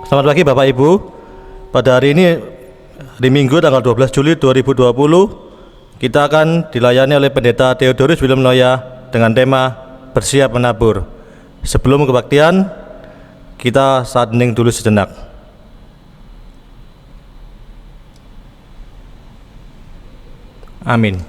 Selamat pagi Bapak Ibu. Pada hari ini, hari Minggu tanggal 12 Juli 2020, kita akan dilayani oleh Pendeta Theodorus Willem Noya dengan tema Bersiap Menabur. Sebelum kebaktian, kita saat hening dulu sejenak. Amin.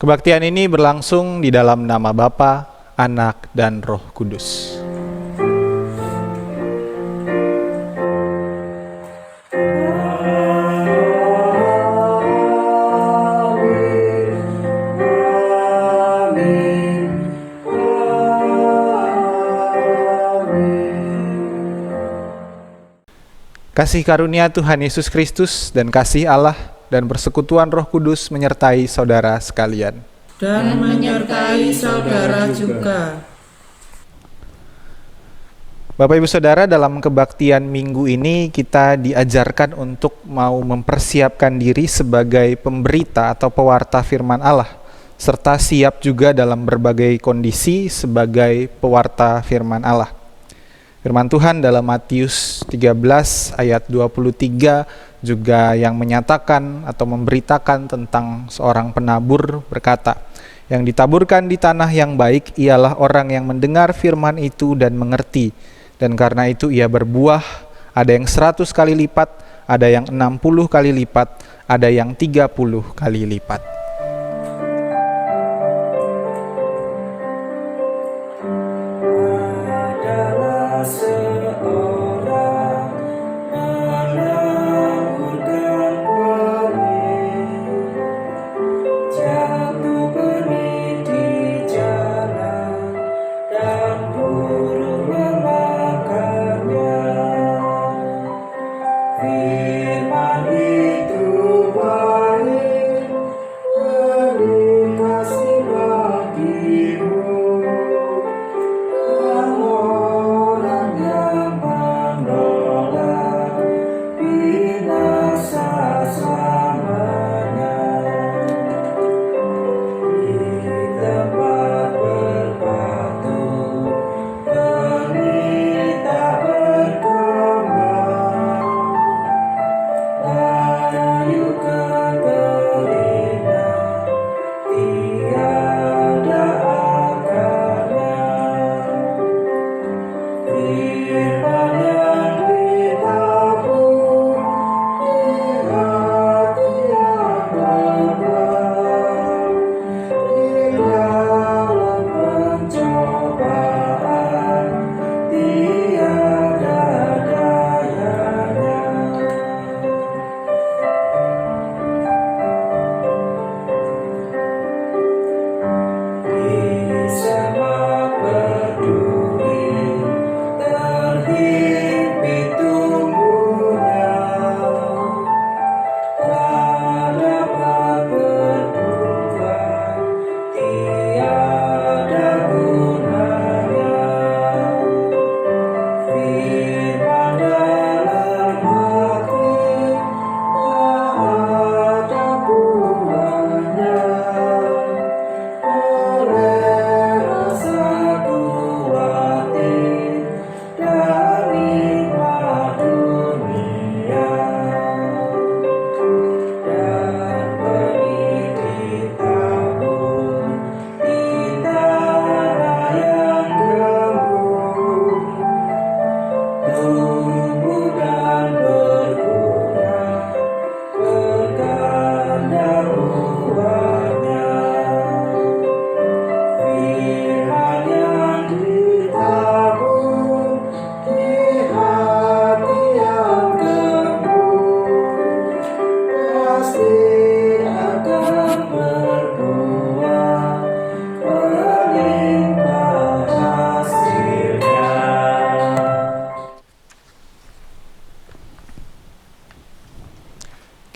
Kebaktian ini berlangsung di dalam nama Bapa, Anak, dan Roh Kudus. Kasih karunia Tuhan Yesus Kristus dan kasih Allah dan persekutuan Roh Kudus menyertai saudara sekalian. Dan menyertai saudara juga. Bapak Ibu Saudara, dalam kebaktian minggu ini kita diajarkan untuk mau mempersiapkan diri sebagai pemberita atau pewarta firman Allah, serta siap juga dalam berbagai kondisi sebagai pewarta firman Allah. Firman Tuhan dalam Matius 13 ayat 23 juga yang menyatakan atau memberitakan tentang seorang penabur berkata, yang ditaburkan di tanah yang baik ialah orang yang mendengar firman itu dan mengerti, dan karena itu ia berbuah, ada yang 100 kali lipat, ada yang 60 kali lipat, ada yang 30 kali lipat.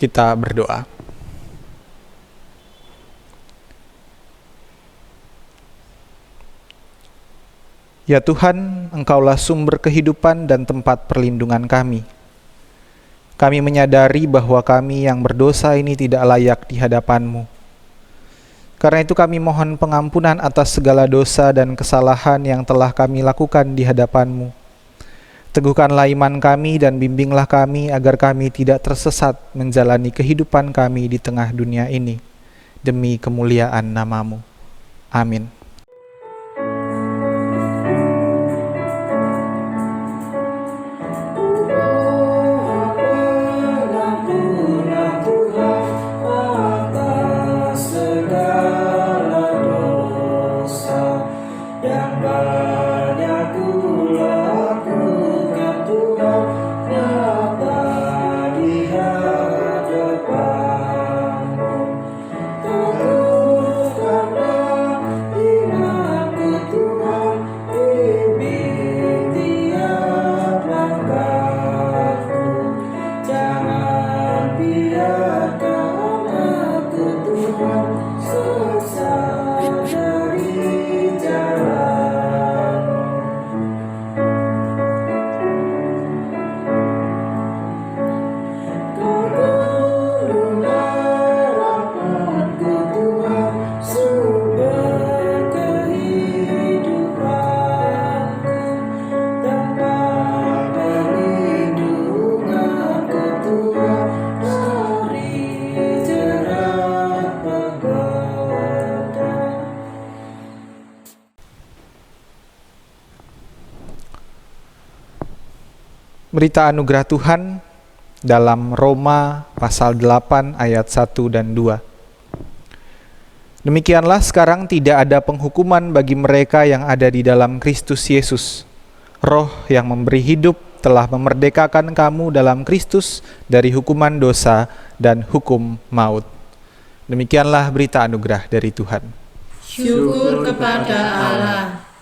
Kita berdoa. Ya Tuhan, Engkaulah sumber kehidupan dan tempat perlindungan kami. Kami menyadari bahwa kami yang berdosa ini tidak layak di hadapan-Mu. Karena itu kami mohon pengampunan atas segala dosa dan kesalahan yang telah kami lakukan di hadapan-Mu. Teguhkanlah iman kami dan bimbinglah kami agar kami tidak tersesat menjalani kehidupan kami di tengah dunia ini. Demi kemuliaan nama-Mu. Amin. Berita anugerah Tuhan dalam Roma pasal 8 ayat 1 dan 2. Demikianlah sekarang tidak ada penghukuman bagi mereka yang ada di dalam Kristus Yesus. Roh yang memberi hidup telah memerdekakan kamu dalam Kristus dari hukuman dosa dan hukum maut. Demikianlah berita anugerah dari Tuhan. Syukur kepada Allah.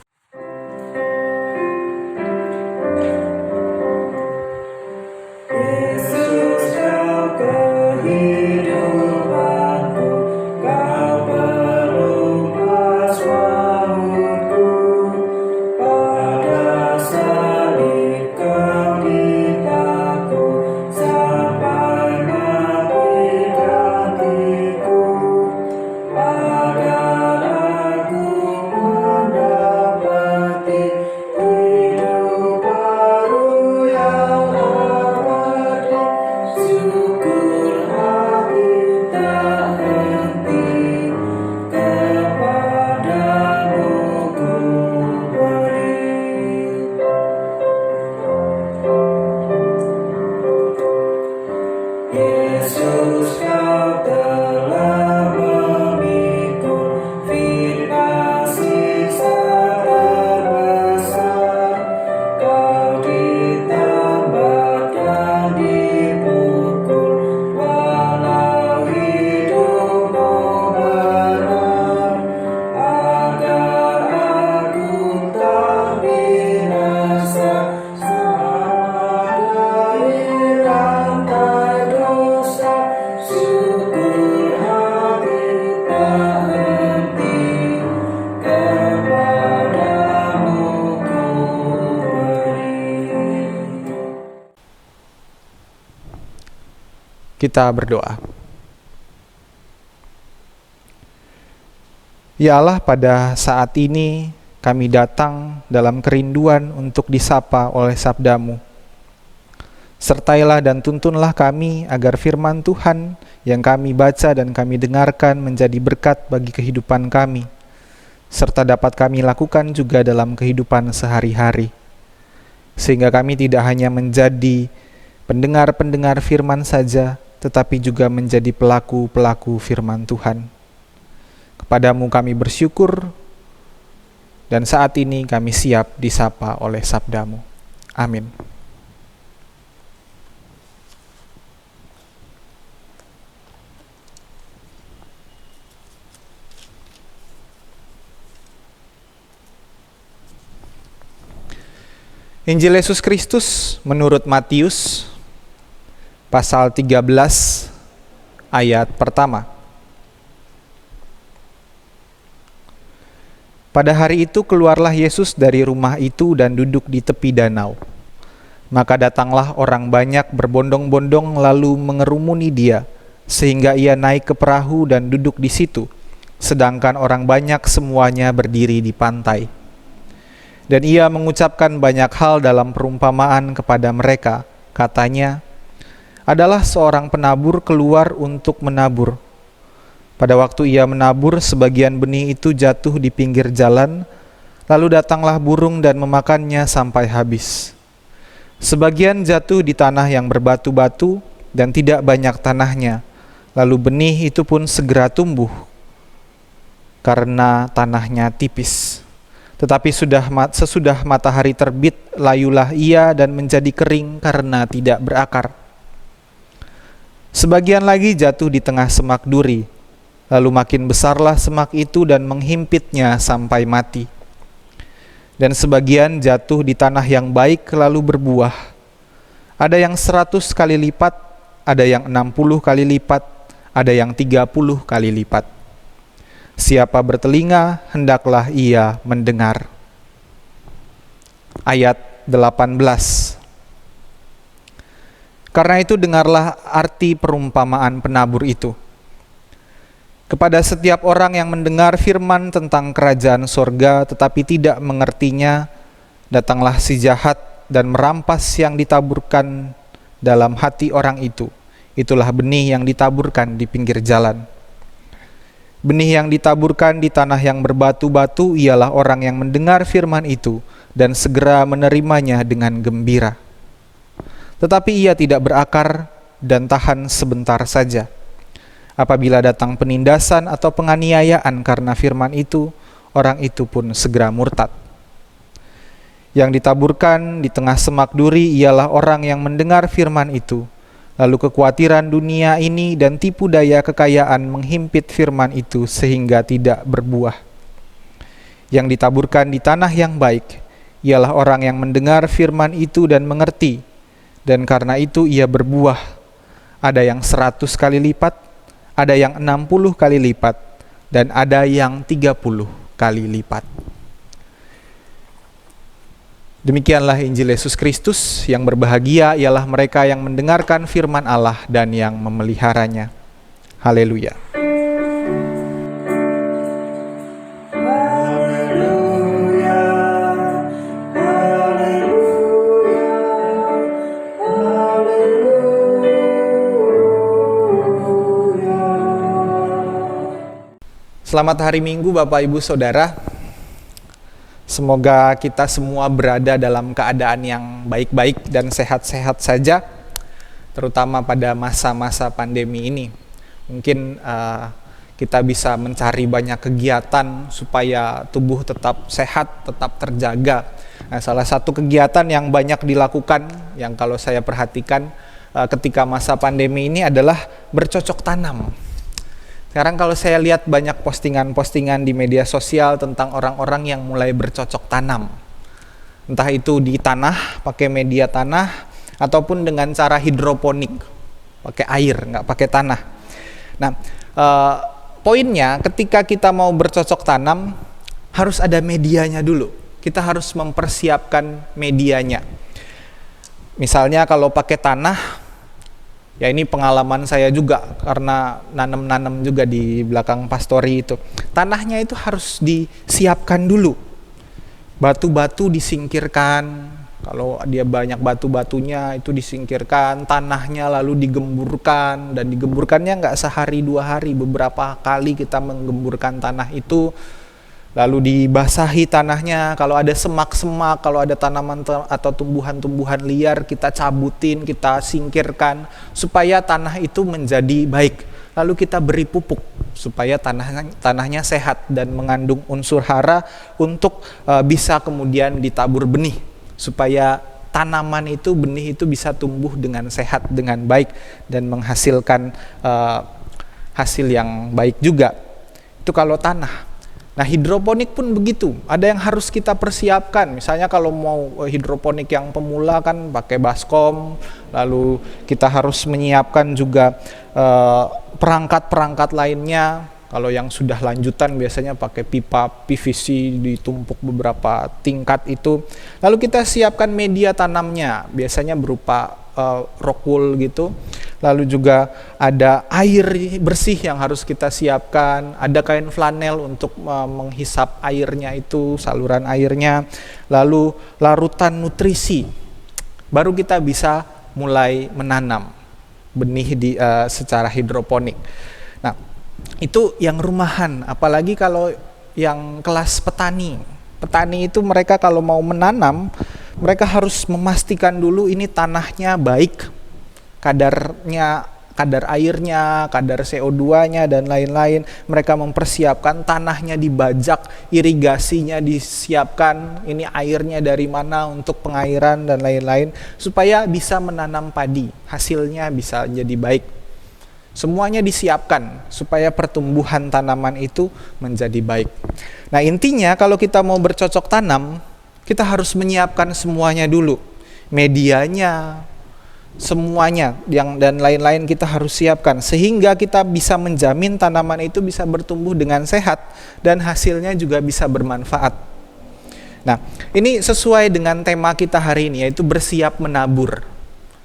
Kita berdoa. Ya Allah, pada saat ini kami datang dalam kerinduan untuk disapa oleh sabda-Mu. Sertailah dan tuntunlah kami agar firman Tuhan yang kami baca dan kami dengarkan menjadi berkat bagi kehidupan kami, serta dapat kami lakukan juga dalam kehidupan sehari-hari. Sehingga kami tidak hanya menjadi pendengar-pendengar firman saja, tetapi juga menjadi pelaku-pelaku firman Tuhan. Kepadamu kami bersyukur, dan saat ini kami siap disapa oleh sabda-Mu. Amin. Injil Yesus Kristus menurut Matius pasal 13 ayat pertama. Pada hari itu keluarlah Yesus dari rumah itu dan duduk di tepi danau. Maka datanglah orang banyak berbondong-bondong lalu mengerumuni dia, sehingga ia naik ke perahu dan duduk di situ, sedangkan orang banyak semuanya berdiri di pantai. Dan ia mengucapkan banyak hal dalam perumpamaan kepada mereka. Katanya, adalah seorang penabur keluar untuk menabur. Pada waktu ia menabur, sebagian benih itu jatuh di pinggir jalan, lalu datanglah burung dan memakannya sampai habis. Sebagian jatuh di tanah yang berbatu-batu dan tidak banyak tanahnya, lalu benih itu pun segera tumbuh karena tanahnya tipis. Tetapi sesudah matahari terbit, layulah ia dan menjadi kering karena tidak berakar. Sebagian lagi jatuh di tengah semak duri, lalu makin besarlah semak itu dan menghimpitnya sampai mati. Dan sebagian jatuh di tanah yang baik lalu berbuah. Ada yang 100 kali lipat, ada yang 60 kali lipat, ada yang 30 kali lipat. Siapa bertelinga, hendaklah ia mendengar. Ayat 18. Karena itu dengarlah arti perumpamaan penabur itu. Kepada setiap orang yang mendengar firman tentang kerajaan sorga tetapi tidak mengertinya, datanglah si jahat dan merampas yang ditaburkan dalam hati orang itu. Itulah benih yang ditaburkan di pinggir jalan. Benih yang ditaburkan di tanah yang berbatu-batu ialah orang yang mendengar firman itu dan segera menerimanya dengan gembira. Tetapi ia tidak berakar dan tahan sebentar saja. Apabila datang penindasan atau penganiayaan karena firman itu, orang itu pun segera murtad. Yang ditaburkan di tengah semak duri ialah orang yang mendengar firman itu, lalu kekhawatiran dunia ini dan tipu daya kekayaan menghimpit firman itu sehingga tidak berbuah. Yang ditaburkan di tanah yang baik ialah orang yang mendengar firman itu dan mengerti, dan karena itu ia berbuah. Ada yang 100 kali lipat, ada yang 60 kali lipat, dan ada yang 30 kali lipat. Demikianlah Injil Yesus Kristus. Yang berbahagia ialah mereka yang mendengarkan firman Allah dan yang memeliharanya. Haleluya. Selamat hari Minggu Bapak Ibu Saudara. Semoga kita semua berada dalam keadaan yang baik-baik dan sehat-sehat saja, terutama pada masa-masa pandemi ini. Mungkin kita bisa mencari banyak kegiatan supaya tubuh tetap sehat, tetap terjaga. Nah, salah satu kegiatan yang banyak dilakukan, yang kalau saya perhatikan ketika masa pandemi ini adalah bercocok tanam. Sekarang kalau saya lihat banyak postingan-postingan di media sosial tentang orang-orang yang mulai bercocok tanam. Entah itu di tanah, pakai media tanah, ataupun dengan cara hidroponik, pakai air, nggak pakai tanah. Nah, poinnya ketika kita mau bercocok tanam, harus ada medianya dulu. Kita harus mempersiapkan medianya. Misalnya kalau pakai tanah, ya ini pengalaman saya juga karena nanam-nanam juga di belakang pastori itu. Tanahnya itu harus disiapkan dulu. Batu-batu disingkirkan. Kalau dia banyak batu-batunya itu disingkirkan. Tanahnya lalu digemburkan. Dan digemburkannya nggak sehari 2 hari. Beberapa kali kita menggemburkan tanah itu. Lalu dibasahi tanahnya, kalau ada semak-semak, kalau ada tanaman atau tumbuhan-tumbuhan liar, kita cabutin, kita singkirkan, supaya tanah itu menjadi baik. Lalu kita beri pupuk, supaya tanahnya sehat dan mengandung unsur hara untuk bisa kemudian ditabur benih, supaya tanaman itu, benih itu bisa tumbuh dengan sehat, dengan baik, dan menghasilkan hasil yang baik juga. Itu kalau tanah. Nah, hidroponik pun begitu. Ada yang harus kita persiapkan. Misalnya kalau mau hidroponik yang pemula kan pakai baskom, lalu kita harus menyiapkan juga perangkat-perangkat lainnya. Kalau yang sudah lanjutan biasanya pakai pipa PVC ditumpuk beberapa tingkat itu. Lalu kita siapkan media tanamnya, biasanya berupa rock wool gitu. Lalu juga ada air bersih yang harus kita siapkan, ada kain flanel untuk menghisap airnya itu, saluran airnya. Lalu larutan nutrisi. Baru kita bisa mulai menanam benih secara hidroponik. Nah, itu yang rumahan, apalagi kalau yang kelas petani. Petani itu mereka kalau mau menanam, mereka harus memastikan dulu ini tanahnya baik, kadar airnya, kadar CO2-nya dan lain-lain. Mereka mempersiapkan tanahnya dibajak, irigasinya disiapkan, ini airnya dari mana untuk pengairan dan lain-lain, supaya bisa menanam padi, hasilnya bisa jadi baik. Semuanya disiapkan supaya pertumbuhan tanaman itu menjadi baik. Nah, intinya kalau kita mau bercocok tanam, kita harus menyiapkan semuanya dulu. Medianya, semuanya dan lain-lain kita harus siapkan sehingga kita bisa menjamin tanaman itu bisa bertumbuh dengan sehat dan hasilnya juga bisa bermanfaat. Nah, ini sesuai dengan tema kita hari ini, yaitu bersiap menabur.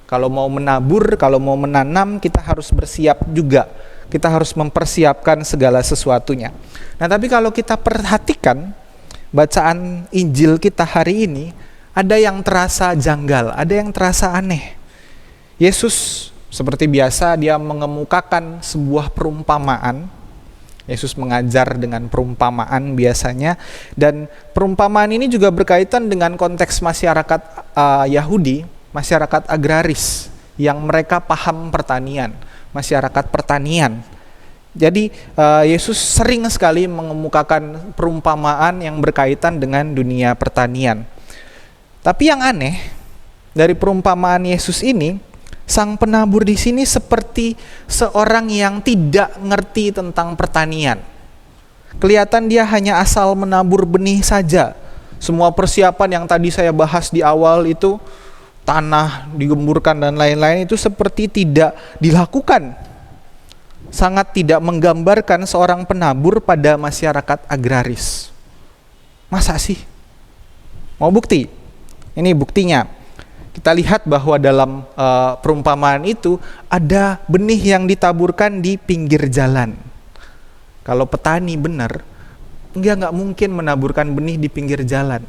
Kalau mau menabur, kalau mau menanam, kita harus bersiap juga. Kita harus mempersiapkan segala sesuatunya. Nah, tapi kalau kita perhatikan bacaan Injil kita hari ini, ada yang terasa janggal, ada yang terasa aneh. Yesus seperti biasa dia mengemukakan sebuah perumpamaan. Yesus mengajar dengan perumpamaan biasanya, dan perumpamaan ini juga berkaitan dengan konteks masyarakat Yahudi, masyarakat agraris yang mereka paham pertanian, masyarakat pertanian. Jadi Yesus sering sekali mengemukakan perumpamaan yang berkaitan dengan dunia pertanian. Tapi yang aneh dari perumpamaan Yesus ini, sang penabur di sini seperti seorang yang tidak ngerti tentang pertanian. Kelihatan dia hanya asal menabur benih saja. Semua persiapan yang tadi saya bahas di awal itu, tanah digemburkan dan lain-lain, itu seperti tidak dilakukan. Sangat tidak menggambarkan seorang penabur pada masyarakat agraris. Masa sih? Mau bukti? Ini buktinya. Kita lihat bahwa dalam perumpamaan itu ada benih yang ditaburkan di pinggir jalan. Kalau petani benar, dia nggak mungkin menaburkan benih di pinggir jalan.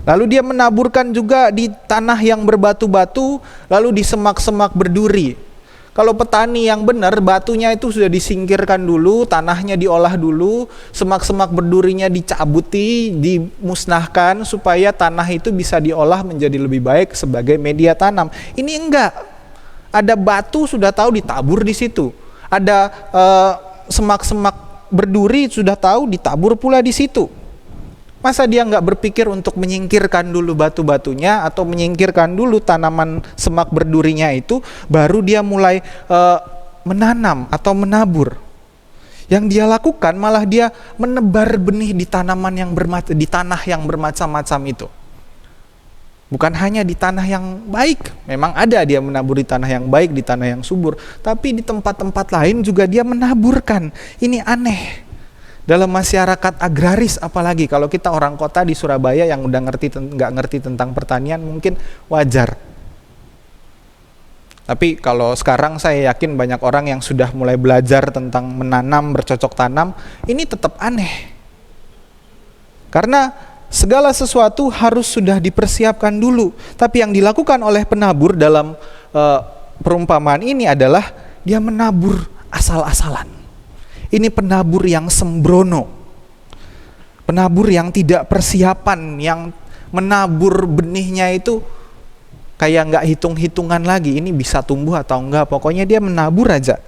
Lalu dia menaburkan juga di tanah yang berbatu-batu, lalu di semak-semak berduri. Kalau petani yang benar, batunya itu sudah disingkirkan dulu, tanahnya diolah dulu, semak-semak berdurinya dicabuti, dimusnahkan supaya tanah itu bisa diolah menjadi lebih baik sebagai media tanam. Ini enggak. Ada batu sudah tahu ditabur di situ. Ada semak-semak berduri sudah tahu ditabur pula di situ. Masa dia nggak berpikir untuk menyingkirkan dulu batu-batunya atau menyingkirkan dulu tanaman semak berdurinya itu, baru dia mulai menanam atau menabur. Yang dia lakukan malah dia menebar benih di di tanah yang bermacam-macam itu. Bukan hanya di tanah yang baik, memang ada dia menabur di tanah yang baik, di tanah yang subur, tapi di tempat-tempat lain juga dia menaburkan. Ini aneh. Dalam masyarakat agraris, apalagi kalau kita orang kota di Surabaya yang udah nggak ngerti tentang pertanian, mungkin wajar. Tapi kalau sekarang saya yakin banyak orang yang sudah mulai belajar tentang menanam, bercocok tanam, ini tetap aneh. Karena segala sesuatu harus sudah dipersiapkan dulu. Tapi yang dilakukan oleh penabur dalam perumpamaan ini adalah dia menabur asal-asalan. Ini penabur yang sembrono, penabur yang tidak persiapan, yang menabur benihnya itu kayak nggak hitung-hitungan lagi, ini bisa tumbuh atau enggak, pokoknya dia menabur aja.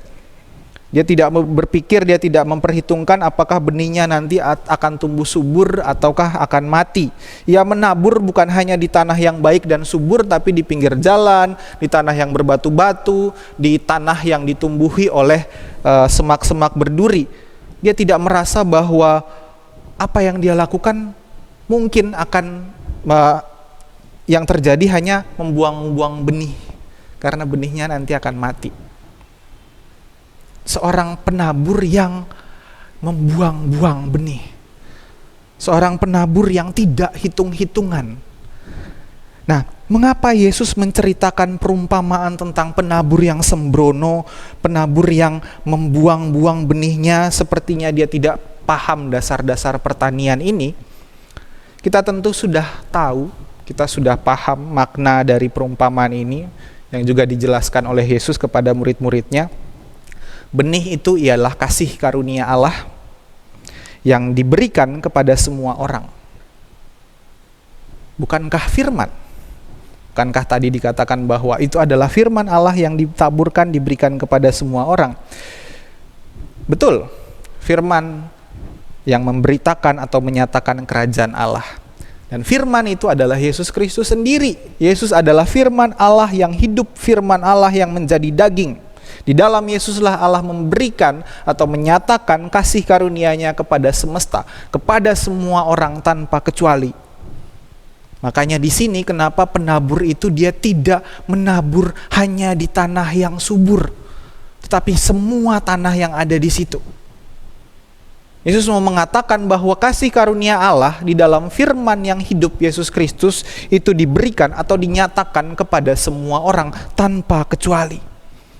Dia tidak berpikir, dia tidak memperhitungkan apakah benihnya nanti akan tumbuh subur ataukah akan mati. Ia menabur bukan hanya di tanah yang baik dan subur, tapi di pinggir jalan, di tanah yang berbatu-batu, di tanah yang ditumbuhi oleh semak-semak berduri. Dia tidak merasa bahwa apa yang dia lakukan mungkin akan yang terjadi hanya membuang-buang benih, karena benihnya nanti akan mati. seorang penabur yang membuang-buang benih. Seorang penabur yang tidak hitung-hitungan. Nah, mengapa Yesus menceritakan perumpamaan tentang penabur yang sembrono, penabur yang membuang-buang benihnya, sepertinya dia tidak paham dasar-dasar pertanian ini? Kita tentu sudah tahu, kita sudah paham makna dari perumpamaan ini yang juga dijelaskan oleh Yesus kepada murid-muridnya. Benih itu ialah kasih karunia Allah yang diberikan kepada semua orang. Bukankah firman? Bukankah tadi dikatakan bahwa itu adalah firman Allah yang ditaburkan, diberikan kepada semua orang? Betul, firman yang memberitakan atau menyatakan kerajaan Allah. Dan firman itu adalah Yesus Kristus sendiri. Yesus adalah firman Allah yang hidup, firman Allah yang menjadi daging. Di dalam Yesuslah Allah memberikan atau menyatakan kasih karunia-Nya kepada semesta, kepada semua orang tanpa kecuali. Makanya di sini kenapa penabur itu dia tidak menabur hanya di tanah yang subur, tetapi semua tanah yang ada di situ. Yesus mau mengatakan bahwa kasih karunia Allah di dalam firman yang hidup Yesus Kristus itu diberikan atau dinyatakan kepada semua orang tanpa kecuali.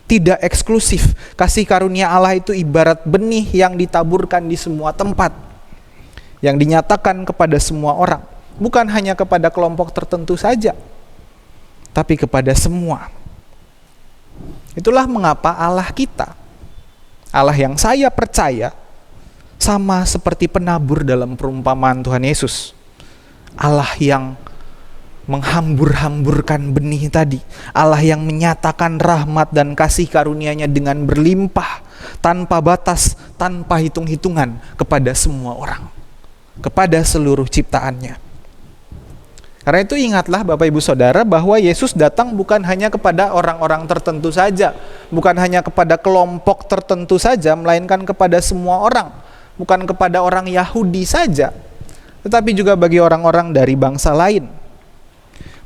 Tidak eksklusif. Kasih karunia Allah itu ibarat benih yang ditaburkan di semua tempat, yang dinyatakan kepada semua orang. Bukan hanya kepada kelompok tertentu saja, tapi kepada semua. Itulah mengapa Allah kita, Allah yang saya percaya, sama seperti penabur dalam perumpamaan Tuhan Yesus. Allah yang menghambur-hamburkan benih tadi. Allah yang menyatakan rahmat dan kasih karunia-Nya dengan berlimpah, tanpa batas, tanpa hitung-hitungan kepada semua orang, kepada seluruh ciptaannya. Karena itu ingatlah Bapak Ibu Saudara bahwa Yesus datang bukan hanya kepada orang-orang tertentu saja, bukan hanya kepada kelompok tertentu saja, melainkan kepada semua orang, bukan kepada orang Yahudi saja, tetapi juga bagi orang-orang dari bangsa lain.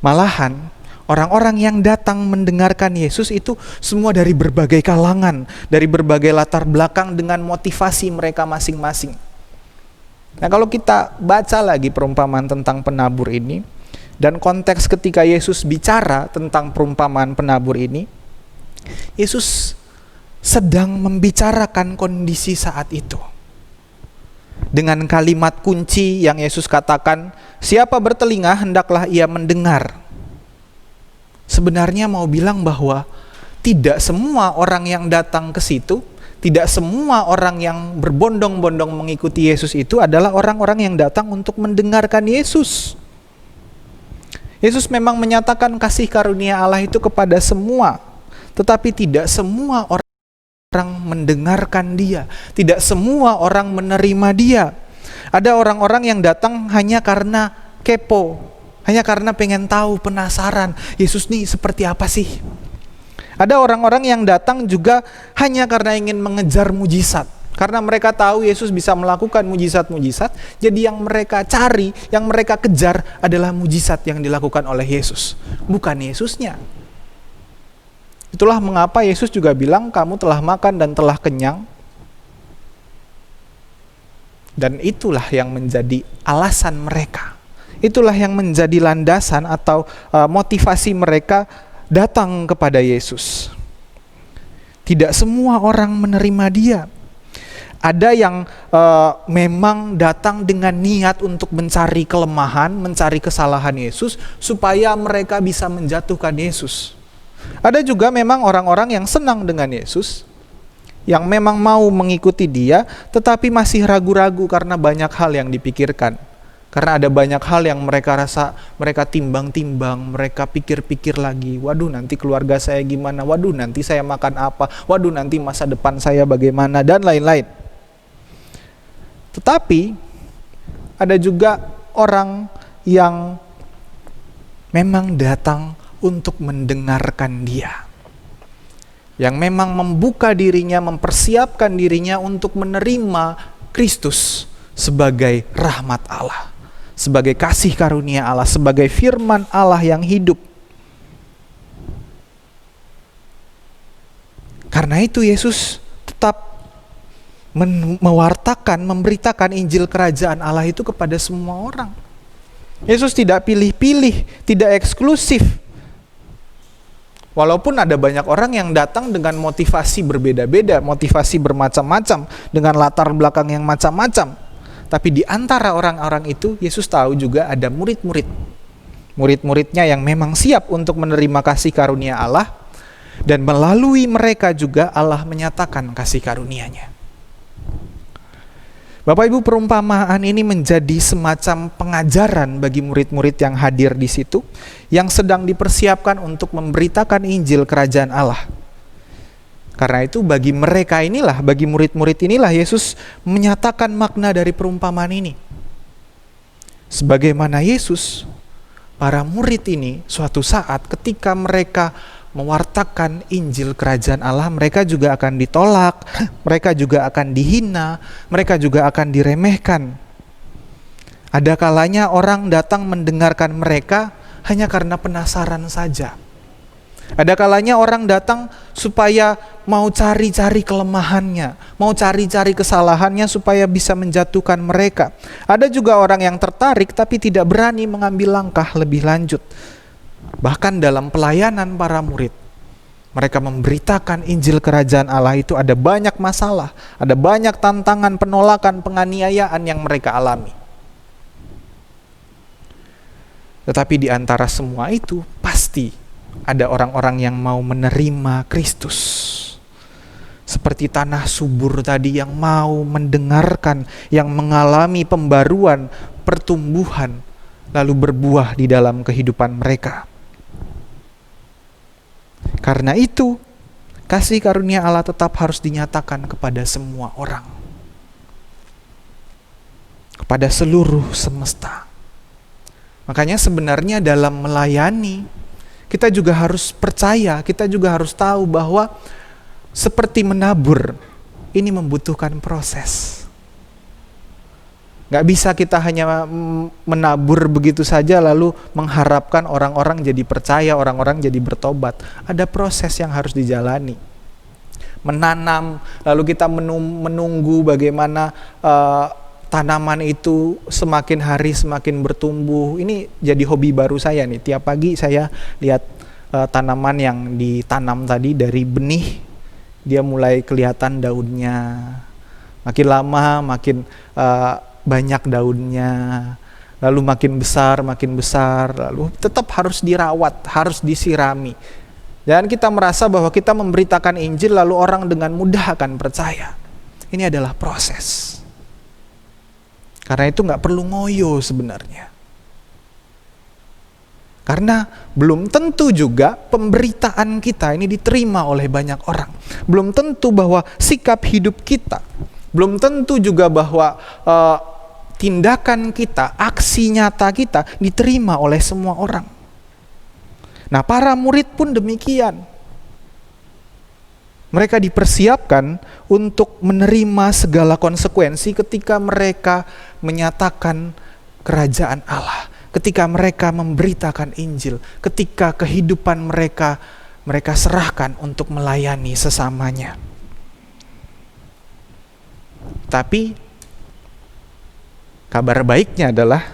Malahan orang-orang yang datang mendengarkan Yesus itu semua dari berbagai kalangan, dari berbagai latar belakang dengan motivasi mereka masing-masing. Nah, kalau kita baca lagi perumpamaan tentang penabur ini, dan konteks ketika Yesus bicara tentang perumpamaan penabur ini, Yesus sedang membicarakan kondisi saat itu. Dengan kalimat kunci yang Yesus katakan, siapa bertelinga hendaklah ia mendengar. Sebenarnya mau bilang bahwa tidak semua orang yang datang ke situ, tidak semua orang yang berbondong-bondong mengikuti Yesus itu adalah orang-orang yang datang untuk mendengarkan Yesus. Yesus memang menyatakan kasih karunia Allah itu kepada semua, tetapi tidak semua orang mendengarkan Dia, tidak semua orang menerima Dia. Ada orang-orang yang datang hanya karena kepo, hanya karena pengen tahu, penasaran, Yesus nih seperti apa sih? Ada orang-orang yang datang juga hanya karena ingin mengejar mujizat. Karena mereka tahu Yesus bisa melakukan mujizat-mujizat, jadi yang mereka cari, yang mereka kejar adalah mujizat yang dilakukan oleh Yesus, bukan Yesusnya. Itulah mengapa Yesus juga bilang, kamu telah makan dan telah kenyang. Dan itulah yang menjadi alasan mereka. Itulah yang menjadi landasan atau motivasi mereka datang kepada Yesus. Tidak semua orang menerima Dia. Ada yang memang datang dengan niat untuk mencari kelemahan, mencari kesalahan Yesus, supaya mereka bisa menjatuhkan Yesus. Ada juga memang orang-orang yang senang dengan Yesus, yang memang mau mengikuti Dia, tetapi masih ragu-ragu karena banyak hal yang dipikirkan. Karena ada banyak hal yang mereka rasa, mereka timbang-timbang, mereka pikir-pikir lagi. Waduh, nanti keluarga saya gimana? Waduh, nanti saya makan apa? Waduh, nanti masa depan saya bagaimana? Dan lain-lain. Tetapi ada juga orang yang memang datang untuk mendengarkan Dia, yang memang membuka dirinya, mempersiapkan dirinya untuk menerima Kristus sebagai rahmat Allah, sebagai kasih karunia Allah, sebagai firman Allah yang hidup. Karena itu Yesus tetap mewartakan, memberitakan Injil Kerajaan Allah itu kepada semua orang. Yesus tidak pilih-pilih, tidak eksklusif. Walaupun ada banyak orang yang datang dengan motivasi berbeda-beda, motivasi bermacam-macam, dengan latar belakang yang macam-macam. Tapi di antara orang-orang itu, Yesus tahu juga ada murid-murid. Murid-muridnya yang memang siap untuk menerima kasih karunia Allah, dan melalui mereka juga Allah menyatakan kasih karunia-Nya. Bapak Ibu, perumpamaan ini menjadi semacam pengajaran bagi murid-murid yang hadir di situ, yang sedang dipersiapkan untuk memberitakan Injil Kerajaan Allah. Karena itu bagi mereka inilah, bagi murid-murid inilah Yesus menyatakan makna dari perumpamaan ini. Sebagaimana Yesus, para murid ini suatu saat ketika mereka mewartakan Injil Kerajaan Allah, mereka juga akan ditolak, mereka juga akan dihina, mereka juga akan diremehkan. Ada kalanya orang datang mendengarkan mereka hanya karena penasaran saja. Ada kalanya orang datang supaya mau cari-cari kelemahannya, mau cari-cari kesalahannya supaya bisa menjatuhkan mereka. Ada juga orang yang tertarik tapi tidak berani mengambil langkah lebih lanjut. Bahkan dalam pelayanan para murid, mereka memberitakan Injil Kerajaan Allah itu ada banyak masalah, ada banyak tantangan, penolakan, penganiayaan yang mereka alami. Tetapi di antara semua itu pasti ada orang-orang yang mau menerima Kristus. Seperti tanah subur tadi yang mau mendengarkan, yang mengalami pembaruan, pertumbuhan, lalu berbuah di dalam kehidupan mereka. Karena itu, kasih karunia Allah tetap harus dinyatakan kepada semua orang. Kepada seluruh semesta. Makanya sebenarnya dalam melayani, kita juga harus percaya, kita juga harus tahu bahwa seperti menabur, ini membutuhkan proses. Gak bisa kita hanya menabur begitu saja lalu mengharapkan orang-orang jadi percaya, orang-orang jadi bertobat. Ada proses yang harus dijalani. Menanam, lalu kita menunggu bagaimana tanaman itu semakin hari semakin bertumbuh. Ini jadi hobi baru saya nih. Tiap pagi saya lihat tanaman yang ditanam tadi dari benih, dia mulai kelihatan daunnya. Makin lama makin banyak daunnya, lalu makin besar, lalu tetap harus dirawat, harus disirami. Jangan kita merasa bahwa kita memberitakan Injil lalu orang dengan mudah akan percaya. Ini adalah proses. Karena itu gak perlu ngoyo sebenarnya. Karena belum tentu juga pemberitaan kita ini diterima oleh banyak orang. Belum tentu bahwa sikap hidup kita, belum tentu juga bahwa tindakan kita, aksi nyata kita diterima oleh semua orang. Nah, para murid pun demikian. Mereka dipersiapkan untuk menerima segala konsekuensi ketika mereka menyatakan kerajaan Allah, ketika mereka memberitakan Injil, ketika kehidupan mereka serahkan untuk melayani sesamanya. Tapi kabar baiknya adalah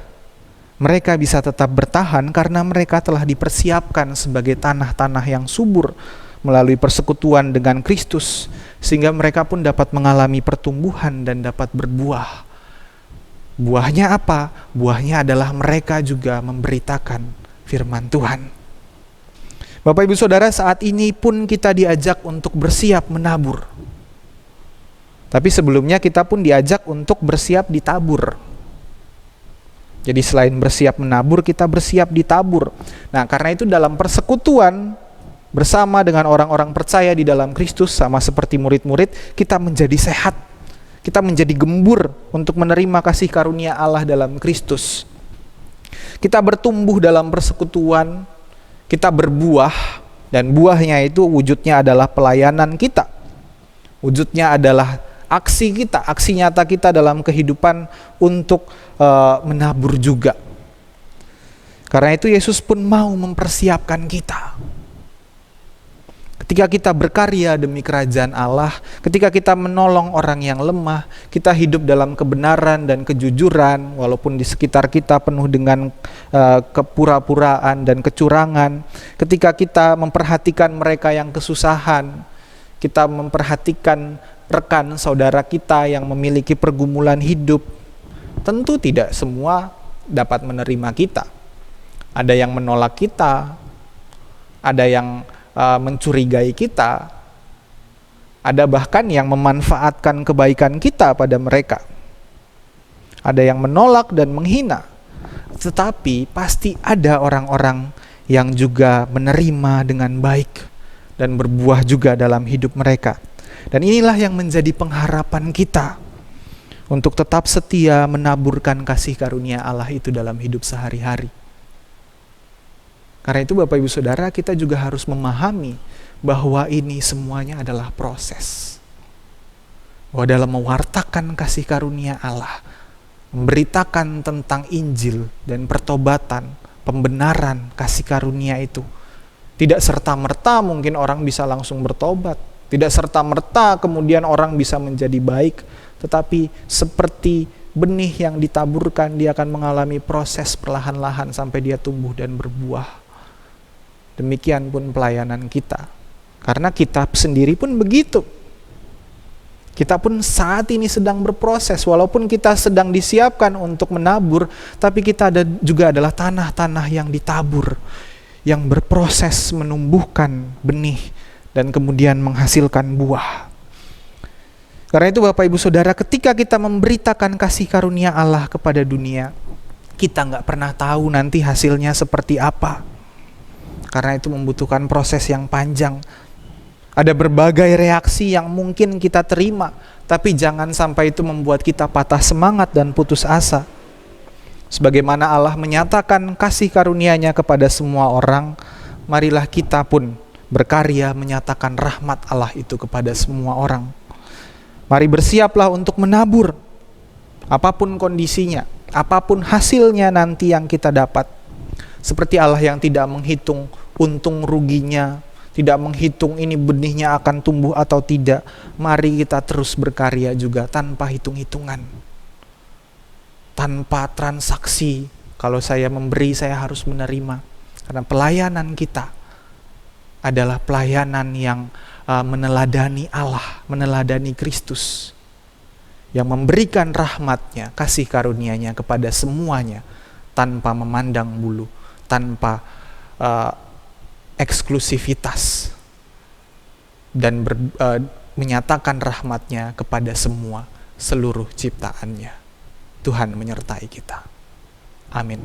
mereka bisa tetap bertahan karena mereka telah dipersiapkan sebagai tanah-tanah yang subur melalui persekutuan dengan Kristus, sehingga mereka pun dapat mengalami pertumbuhan dan dapat berbuah. Buahnya apa? Buahnya adalah mereka juga memberitakan firman Tuhan. Bapak Ibu Saudara, saat ini pun kita diajak untuk bersiap menabur. Tapi sebelumnya kita pun diajak untuk bersiap ditabur. Jadi selain bersiap menabur, kita bersiap ditabur. Nah, karena itu dalam persekutuan bersama dengan orang-orang percaya di dalam Kristus, sama seperti murid-murid, kita menjadi sehat. Kita menjadi gembur untuk menerima kasih karunia Allah dalam Kristus. Kita bertumbuh dalam persekutuan, kita berbuah, dan buahnya itu wujudnya adalah pelayanan kita. Wujudnya adalah aksi kita, aksi nyata kita dalam kehidupan untuk menabur juga. Karena itu Yesus pun mau mempersiapkan kita. Ketika kita berkarya demi kerajaan Allah, ketika kita menolong orang yang lemah, kita hidup dalam kebenaran dan kejujuran, walaupun di sekitar kita penuh dengan kepura-puraan dan kecurangan. Ketika kita memperhatikan mereka yang kesusahan, kita memperhatikan rekan saudara kita yang memiliki pergumulan hidup, tentu tidak semua dapat menerima kita. Ada yang menolak kita, ada yang mencurigai kita, ada bahkan yang memanfaatkan kebaikan kita pada mereka. Ada yang menolak dan menghina. Tetapi pasti ada orang-orang yang juga menerima dengan baik dan berbuah juga dalam hidup mereka. Dan inilah yang menjadi pengharapan kita untuk tetap setia menaburkan kasih karunia Allah itu dalam hidup sehari-hari. Karena itu Bapak Ibu Saudara, kita juga harus memahami bahwa ini semuanya adalah proses. Bahwa dalam mewartakan kasih karunia Allah, memberitakan tentang Injil dan pertobatan, pembenaran kasih karunia itu, tidak serta-merta mungkin orang bisa langsung bertobat. Tidak serta-merta kemudian orang bisa menjadi baik. Tetapi seperti benih yang ditaburkan, dia akan mengalami proses perlahan-lahan sampai dia tumbuh dan berbuah. Demikian pun pelayanan kita. Karena kita sendiri pun begitu. Kita pun saat ini sedang berproses. Walaupun kita sedang disiapkan untuk menabur, tapi kita juga adalah tanah-tanah yang ditabur, yang berproses menumbuhkan benih dan kemudian menghasilkan buah. Karena itu Bapak Ibu Saudara, ketika kita memberitakan kasih karunia Allah kepada dunia, kita nggak pernah tahu nanti hasilnya seperti apa. Karena itu membutuhkan proses yang panjang. Ada berbagai reaksi yang mungkin kita terima, tapi jangan sampai itu membuat kita patah semangat dan putus asa. Sebagaimana Allah menyatakan kasih karunia-Nya kepada semua orang, marilah kita pun berkarya menyatakan rahmat Allah itu kepada semua orang. Mari bersiaplah untuk menabur, apapun kondisinya, apapun hasilnya nanti yang kita dapat. Seperti Allah yang tidak menghitung untung ruginya, tidak menghitung ini benihnya akan tumbuh atau tidak. Mari kita terus berkarya juga tanpa hitung-hitungan, tanpa transaksi. Kalau saya memberi, saya harus menerima. Karena pelayanan kita adalah pelayanan yang meneladani Allah, meneladani Kristus, yang memberikan rahmat-Nya, kasih karunia-Nya kepada semuanya, tanpa memandang bulu, tanpa eksklusivitas, dan menyatakan rahmat-Nya kepada semua, seluruh ciptaannya. Tuhan menyertai kita. Amin.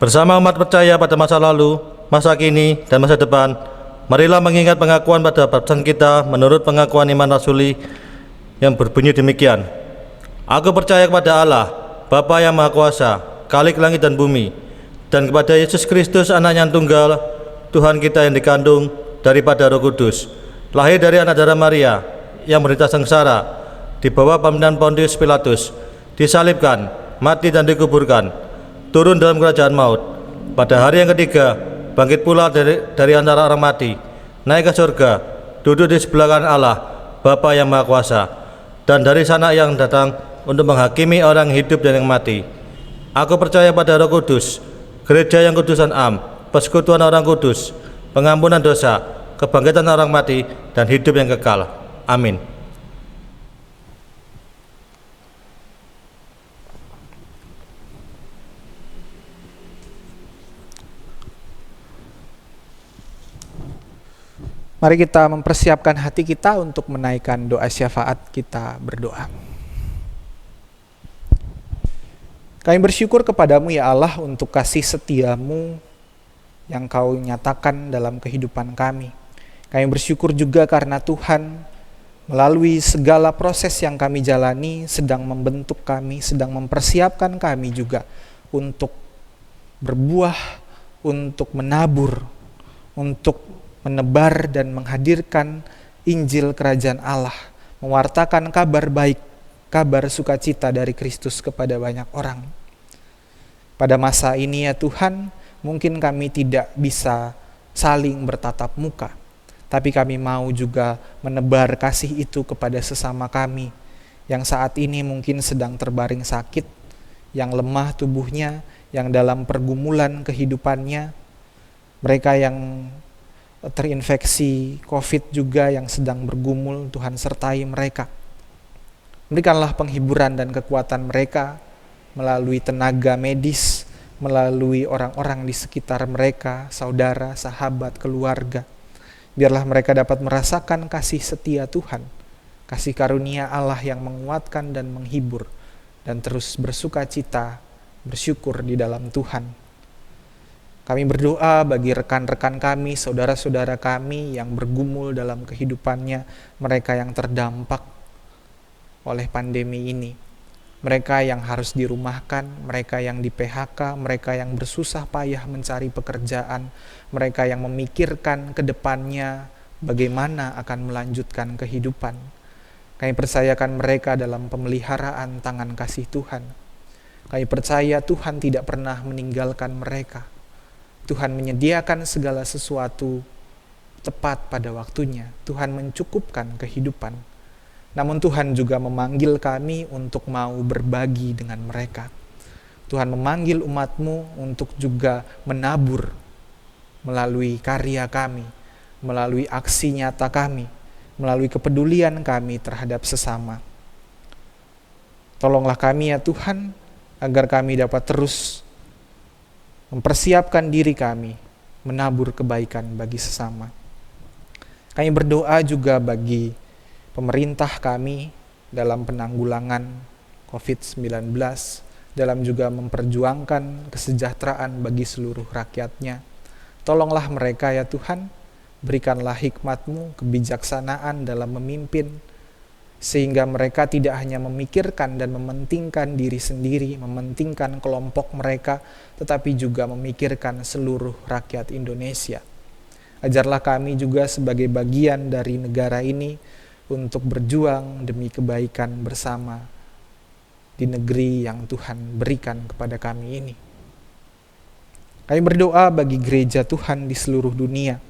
Bersama umat percaya pada masa lalu, masa kini, dan masa depan, marilah mengingat pengakuan pada baptisan kita menurut pengakuan iman rasuli yang berbunyi demikian. Aku percaya kepada Allah, Bapa yang Maha Kuasa, Khalik langit dan bumi, dan kepada Yesus Kristus, Anaknya yang tunggal, Tuhan kita yang dikandung daripada Roh Kudus, lahir dari anak darah Maria, yang menderita sengsara, di bawah pemerintahan Pontius Pilatus, disalibkan, mati dan dikuburkan, turun dalam kerajaan maut, pada hari yang ketiga bangkit pula dari antara orang mati, naik ke surga, duduk di sebelah kanan Allah, Bapa yang Maha Kuasa, dan dari sana yang datang untuk menghakimi orang hidup dan yang mati. Aku percaya pada Roh Kudus, gereja yang kudus dan am, persekutuan orang kudus, pengampunan dosa, kebangkitan orang mati, dan hidup yang kekal. Amin. Mari kita mempersiapkan hati kita untuk menaikkan doa syafaat. Kita berdoa. Kami bersyukur kepadamu ya Allah untuk kasih setiamu yang kau nyatakan dalam kehidupan kami. Kami bersyukur juga karena Tuhan melalui segala proses yang kami jalani sedang membentuk kami, sedang mempersiapkan kami juga untuk berbuah, untuk menabur, untuk menebar dan menghadirkan Injil Kerajaan Allah, mewartakan kabar baik, kabar sukacita dari Kristus kepada banyak orang. Pada masa ini ya Tuhan, mungkin kami tidak bisa saling bertatap muka, tapi kami mau juga menebar kasih itu kepada sesama kami yang saat ini mungkin sedang terbaring sakit, yang lemah tubuhnya, yang dalam pergumulan kehidupannya, mereka yang terinfeksi COVID juga yang sedang bergumul, Tuhan sertai mereka. Berikanlah penghiburan dan kekuatan mereka melalui tenaga medis, melalui orang-orang di sekitar mereka, saudara, sahabat, keluarga. Biarlah mereka dapat merasakan kasih setia Tuhan, kasih karunia Allah yang menguatkan dan menghibur, dan terus bersuka cita, bersyukur di dalam Tuhan. Kami berdoa bagi rekan-rekan kami, saudara-saudara kami yang bergumul dalam kehidupannya, mereka yang terdampak oleh pandemi ini. Mereka yang harus dirumahkan, mereka yang di PHK, mereka yang bersusah payah mencari pekerjaan, mereka yang memikirkan ke depannya bagaimana akan melanjutkan kehidupan. Kami percayakan mereka dalam pemeliharaan tangan kasih Tuhan. Kami percaya Tuhan tidak pernah meninggalkan mereka. Tuhan menyediakan segala sesuatu tepat pada waktunya. Tuhan mencukupkan kehidupan. Namun Tuhan juga memanggil kami untuk mau berbagi dengan mereka. Tuhan memanggil umat-Mu untuk juga menabur melalui karya kami, melalui aksi nyata kami, melalui kepedulian kami terhadap sesama. Tolonglah kami ya Tuhan, agar kami dapat terus mempersiapkan diri kami, menabur kebaikan bagi sesama. Kami berdoa juga bagi pemerintah kami dalam penanggulangan COVID-19, dalam juga memperjuangkan kesejahteraan bagi seluruh rakyatnya. Tolonglah mereka ya Tuhan, berikanlah hikmat-Mu, kebijaksanaan dalam memimpin, sehingga mereka tidak hanya memikirkan dan mementingkan diri sendiri, mementingkan kelompok mereka, tetapi juga memikirkan seluruh rakyat Indonesia. Ajarlah kami juga sebagai bagian dari negara ini untuk berjuang demi kebaikan bersama di negeri yang Tuhan berikan kepada kami ini. Kami berdoa bagi gereja Tuhan di seluruh dunia,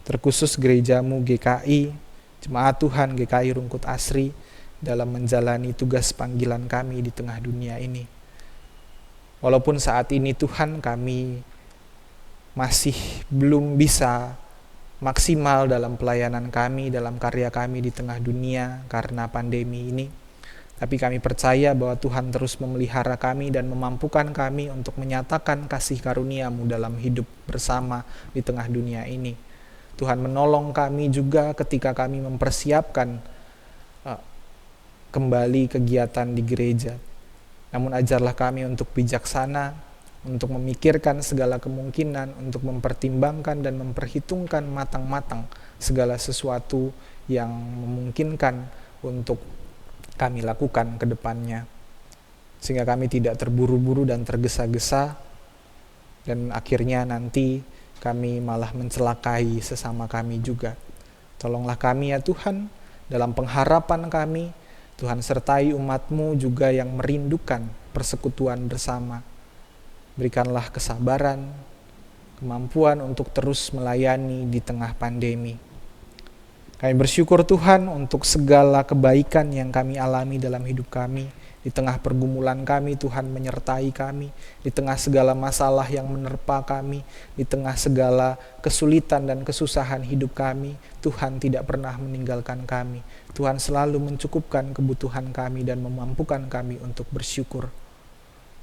terkhusus gereja-Mu GKI, Jemaat Tuhan GKI Rungkut Asri, dalam menjalani tugas panggilan kami di tengah dunia ini. Walaupun saat ini Tuhan kami masih belum bisa maksimal dalam pelayanan kami, dalam karya kami di tengah dunia karena pandemi ini. Tapi kami percaya bahwa Tuhan terus memelihara kami dan memampukan kami untuk menyatakan kasih karunia-Mu dalam hidup bersama di tengah dunia ini. Tuhan menolong kami juga ketika kami mempersiapkan kembali kegiatan di gereja. Namun ajarlah kami untuk bijaksana, untuk memikirkan segala kemungkinan, untuk mempertimbangkan dan memperhitungkan matang-matang segala sesuatu yang memungkinkan untuk kami lakukan ke depannya. Sehingga kami tidak terburu-buru dan tergesa-gesa, dan akhirnya nanti kami malah mencelakai sesama kami juga. Tolonglah kami ya Tuhan, dalam pengharapan kami, Tuhan sertai umat-Mu juga yang merindukan persekutuan bersama. Berikanlah kesabaran, kemampuan untuk terus melayani di tengah pandemi. Kami bersyukur Tuhan untuk segala kebaikan yang kami alami dalam hidup kami. Di tengah pergumulan kami, Tuhan menyertai kami. Di tengah segala masalah yang menerpa kami, di tengah segala kesulitan dan kesusahan hidup kami, Tuhan tidak pernah meninggalkan kami. Tuhan selalu mencukupkan kebutuhan kami dan memampukan kami untuk bersyukur.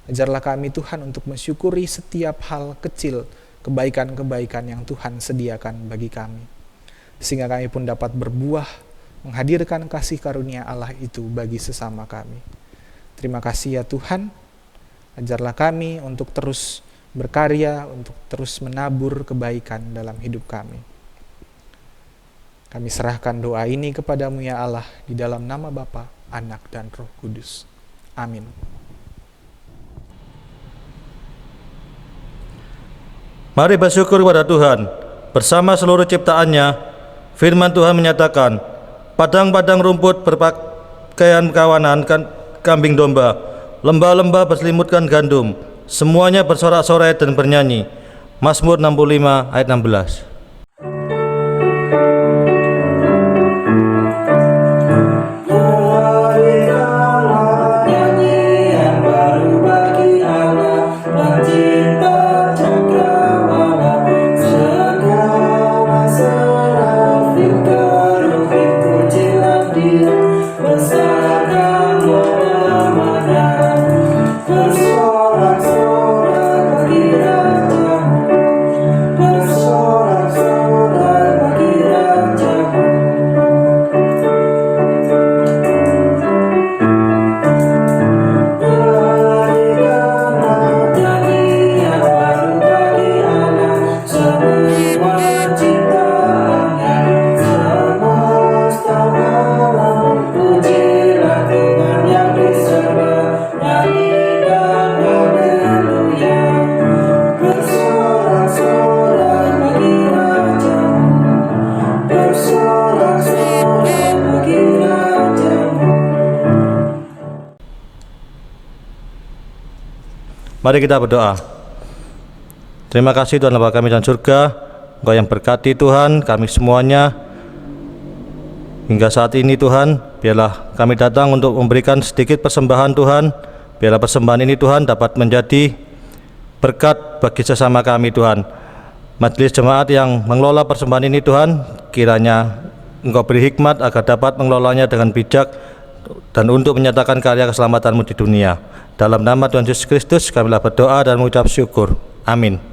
Ajarlah kami Tuhan untuk mensyukuri setiap hal kecil, kebaikan-kebaikan yang Tuhan sediakan bagi kami. Sehingga kami pun dapat berbuah, menghadirkan kasih karunia Allah itu bagi sesama kami. Terima kasih ya Tuhan, Ajarlah kami untuk terus berkarya, untuk terus menabur kebaikan dalam hidup kami. Kami serahkan doa ini kepadamu ya Allah, di dalam nama Bapa, Anak, dan Roh Kudus. Amin. Mari bersyukur kepada Tuhan. Bersama seluruh ciptaannya, firman Tuhan menyatakan, padang-padang rumput berpakaian kawanan kambing domba, lembah-lembah berselimutkan gandum, semuanya bersorak-sorai dan bernyanyi. Mazmur 65 ayat 16. Mari kita berdoa. Terima kasih Tuhan Bapa kami dalam surga, Engkau yang berkati Tuhan kami semuanya hingga saat ini Tuhan. Biarlah kami datang untuk memberikan sedikit persembahan Tuhan. Biarlah persembahan ini Tuhan dapat menjadi berkat bagi sesama kami Tuhan. Majelis jemaat yang mengelola persembahan ini Tuhan, kiranya Engkau beri hikmat agar dapat mengelolanya dengan bijak dan untuk menyatakan karya keselamatan-Mu di dunia. Dalam nama Tuhan Yesus Kristus kamilah berdoa dan mengucap syukur. Amin.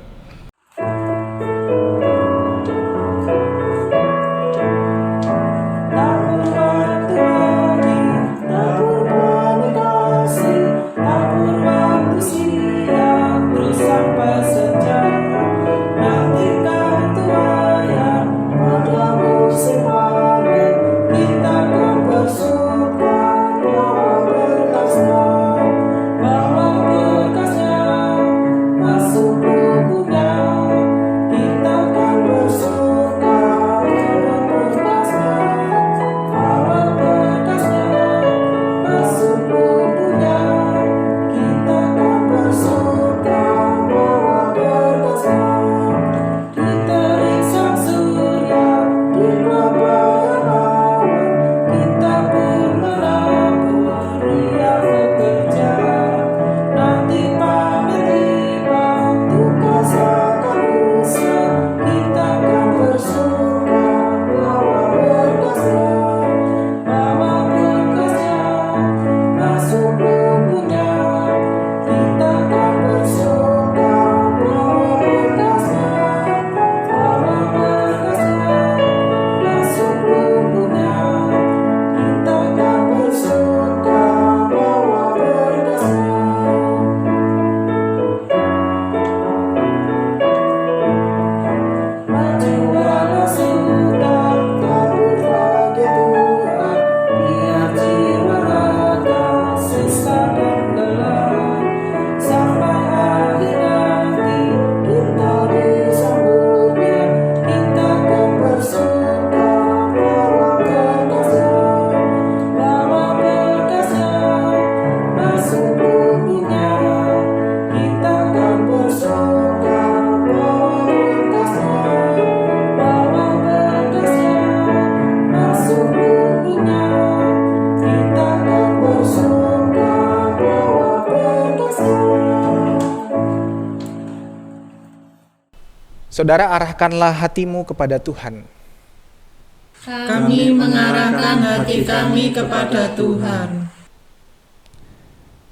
Saudara, arahkanlah hatimu kepada Tuhan. Kami mengarahkan hati kami kepada Tuhan.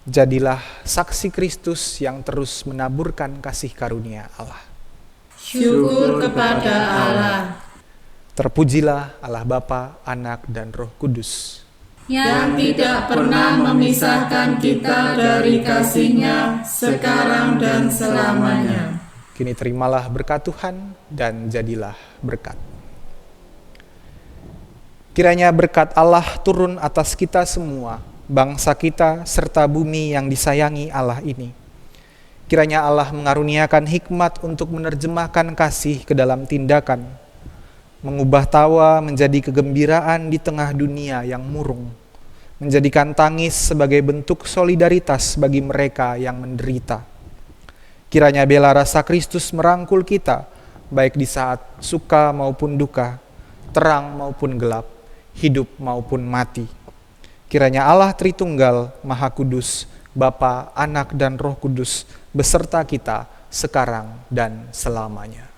Jadilah saksi Kristus yang terus menaburkan kasih karunia Allah. Syukur kepada Allah. Terpujilah Allah Bapa, Anak, dan Roh Kudus. yang tidak pernah memisahkan kita dari kasih-Nya sekarang dan selamanya. Kini terimalah berkat Tuhan dan jadilah berkat. Kiranya berkat Allah turun atas kita semua, bangsa kita serta bumi yang disayangi Allah ini. Kiranya Allah mengaruniakan hikmat untuk menerjemahkan kasih ke dalam tindakan, mengubah tawa menjadi kegembiraan di tengah dunia yang murung, menjadikan tangis sebagai bentuk solidaritas bagi mereka yang menderita. Kiranya bela rasa Kristus merangkul kita, baik di saat suka maupun duka, terang maupun gelap, hidup maupun mati. Kiranya Allah Tritunggal, Maha Kudus, Bapa, Anak, dan Roh Kudus, beserta kita sekarang dan selamanya.